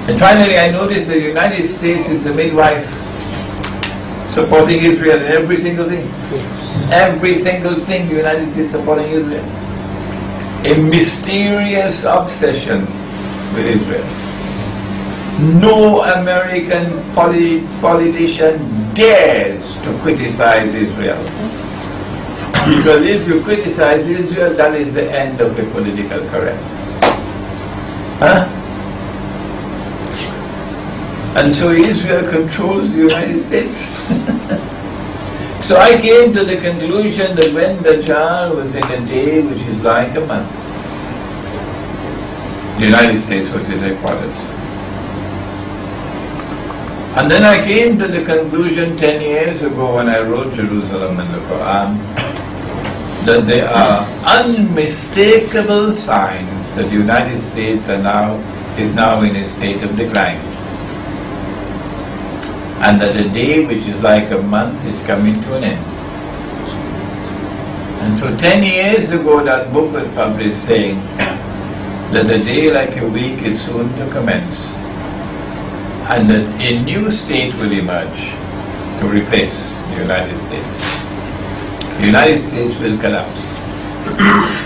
And finally, I noticed the United States is the midwife supporting Israel in every single thing. Every single thing, the United States supporting Israel. A mysterious obsession with Israel. No American politician dares to criticize Israel. Because if you criticize Israel, that is the end of the political correct. Huh? And so Israel controls the United States. So I came to the conclusion that when the child was in a day which is like a month, the United States was his headquarters. And then I came to the conclusion 10 years ago when I wrote Jerusalem and the Quran, that there are unmistakable signs that the United States is now in a state of decline. And that a day which is like a month is coming to an end. And so 10 years ago that book was published saying that a day like a week is soon to commence, and that a new state will emerge to replace the United States. The United States will collapse.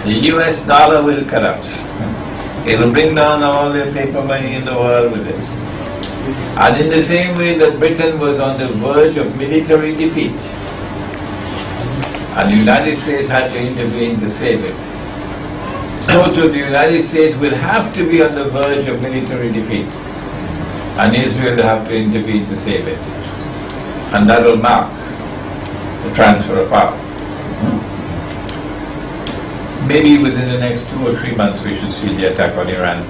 The US dollar will collapse. It will bring down all the paper money in the world with it. And in the same way that Britain was on the verge of military defeat, and the United States had to intervene to save it, so too the United States will have to be on the verge of military defeat, and Israel will have to intervene to save it. And that will mark the transfer of power. Maybe within the next 2 or 3 months we should see the attack on Iran.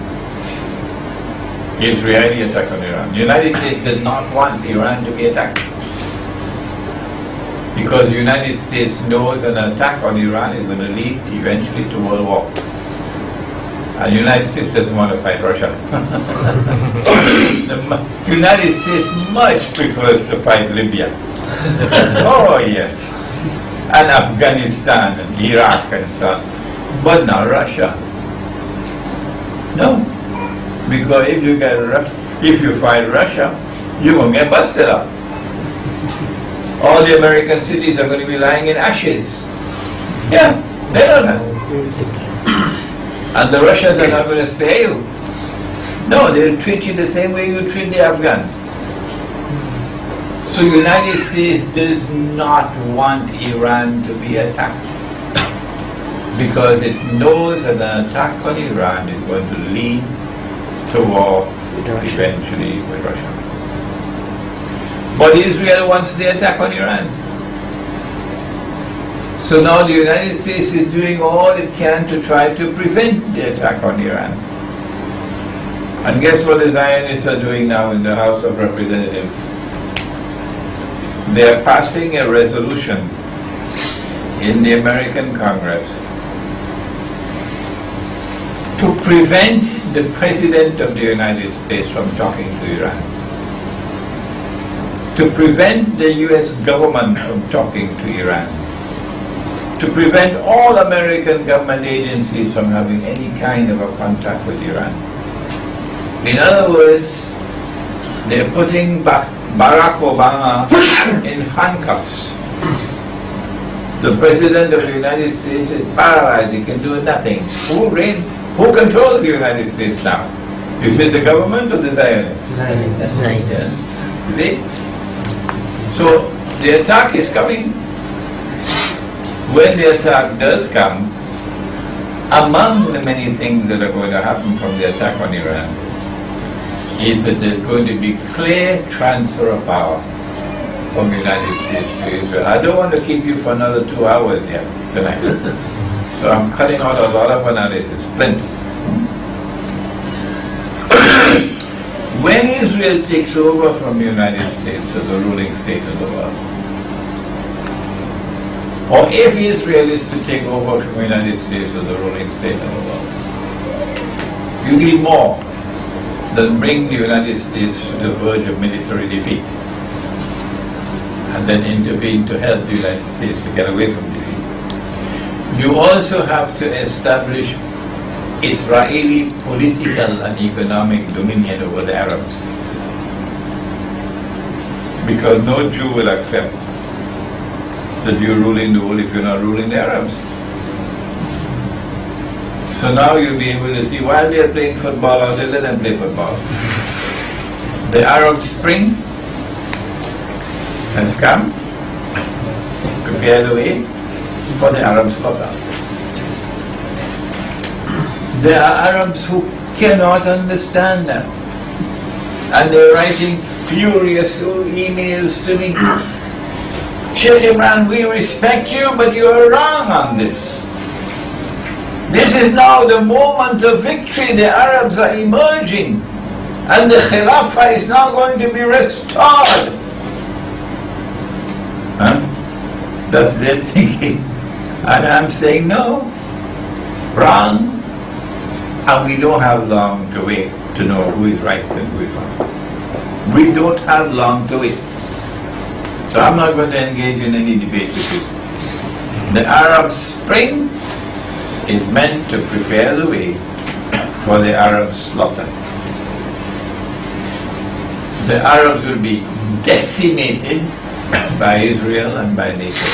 Israeli attack on Iran. The United States does not want Iran to be attacked, because the United States knows an attack on Iran is going to lead eventually to World War. And the United States doesn't want to fight Russia. The United States much prefers to fight Libya. Oh yes. And Afghanistan and Iraq and so on. But not Russia. No. Because if you fight Russia, you're going to get busted up. All the American cities are going to be lying in ashes. Yeah, they know that. And the Russians are not going to spare you. No, they'll treat you the same way you treat the Afghans. So the United States does not want Iran to be attacked, because it knows that an attack on Iran is going to lead to war eventually with Russia. But Israel wants the attack on Iran. So now the United States is doing all it can to try to prevent the attack on Iran. And guess what the Zionists are doing now in the House of Representatives? They are passing a resolution in the American Congress to prevent the President of the United States from talking to Iran, to prevent the US government from talking to Iran, to prevent all American government agencies from having any kind of a contact with Iran. In other words, they're putting Barack Obama in handcuffs. The President of the United States is paralyzed, he can do nothing. Who controls the United States now? Is it the government or the Zionists? Yes. You see? So the attack is coming. When the attack does come, among the many things that are going to happen from the attack on Iran is that there's going to be clear transfer of power from the United States to Israel. I don't want to keep you for another 2 hours here tonight. So I'm cutting out a lot of analysis, plenty. When Israel takes over from the United States as the ruling state of the world, or if Israel is to take over from the United States as the ruling state of the world, you need more than bring the United States to the verge of military defeat and then intervene to help the United States to get away from defeat. You also have to establish Israeli political and economic dominion over the Arabs. Because no Jew will accept that you're ruling the world if you're not ruling the Arabs. So now you'll be able to see, while they're playing football out there, let them play football. The Arab Spring has come, prepare the way for the Arab slaughter. There are Arabs who cannot understand that. And they're writing furious emails to me. Sheikh Imran, we respect you, but you are wrong on this. This is now the moment of victory. The Arabs are emerging. And the Khilafah is now going to be restored. Huh? That's their thinking. And I'm saying no. Wrong. And we don't have long to wait to know who is right and who is wrong. We don't have long to wait. So I'm not going to engage in any debate with you. The Arab Spring is meant to prepare the way for the Arab slaughter. The Arabs will be decimated by Israel and by NATO.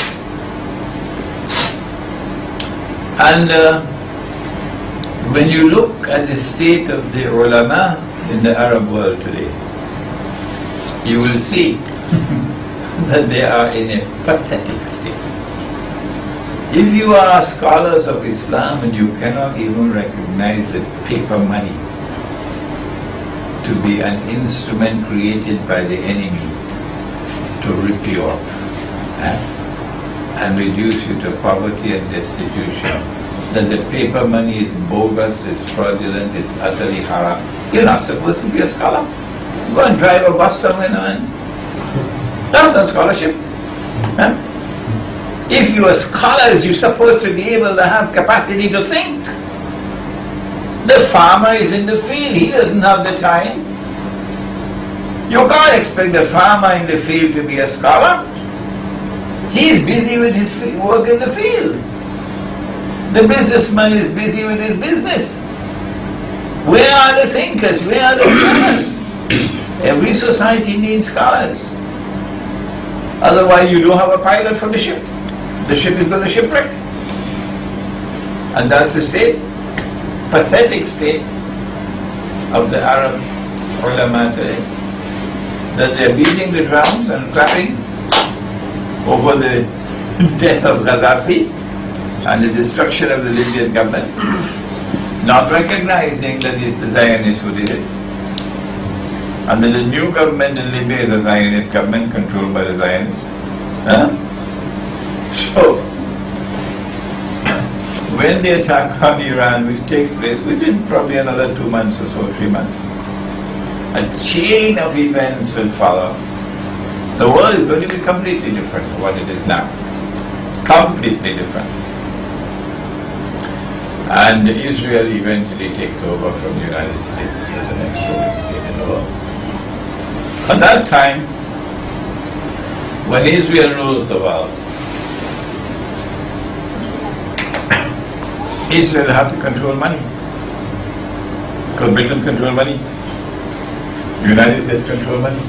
And when you look at the state of the ulama in the Arab world today, you will see that they are in a pathetic state. If you are scholars of Islam and you cannot even recognize the paper money to be an instrument created by the enemy to rip you up and reduce you to poverty and destitution, that the paper money is bogus, it's fraudulent, it's utterly haram, you're not supposed to be a scholar. Go and drive a bus somewhere now. That's not scholarship. Huh? If you are scholars, you're supposed to be able to have capacity to think. The farmer is in the field, he doesn't have the time. You can't expect the farmer in the field to be a scholar. He is busy with his work in the field. The businessman is busy with his business. Where are the thinkers? Where are the scholars? Every society needs scholars. Otherwise you don't have a pilot for the ship. The ship is going to shipwreck. And that's the state, pathetic state of the Arab ulama today. That they're beating the drums and clapping over the death of Gaddafi and the destruction of the Libyan government, not recognizing that it's the Zionists who did it. And then the new government in Libya is a Zionist government controlled by the Zionists. Huh? So, when the attack on Iran, which takes place within probably another 2 months or so, 3 months, a chain of events will follow. The world is going to be completely different from what it is now. Completely different. And Israel eventually takes over from the United States as the next biggest state in the world. At that time, when Israel rules the world, Israel will have to control money. Because Britain control money. The United States control money.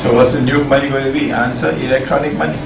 So what's the new money going to be? Answer, electronic money.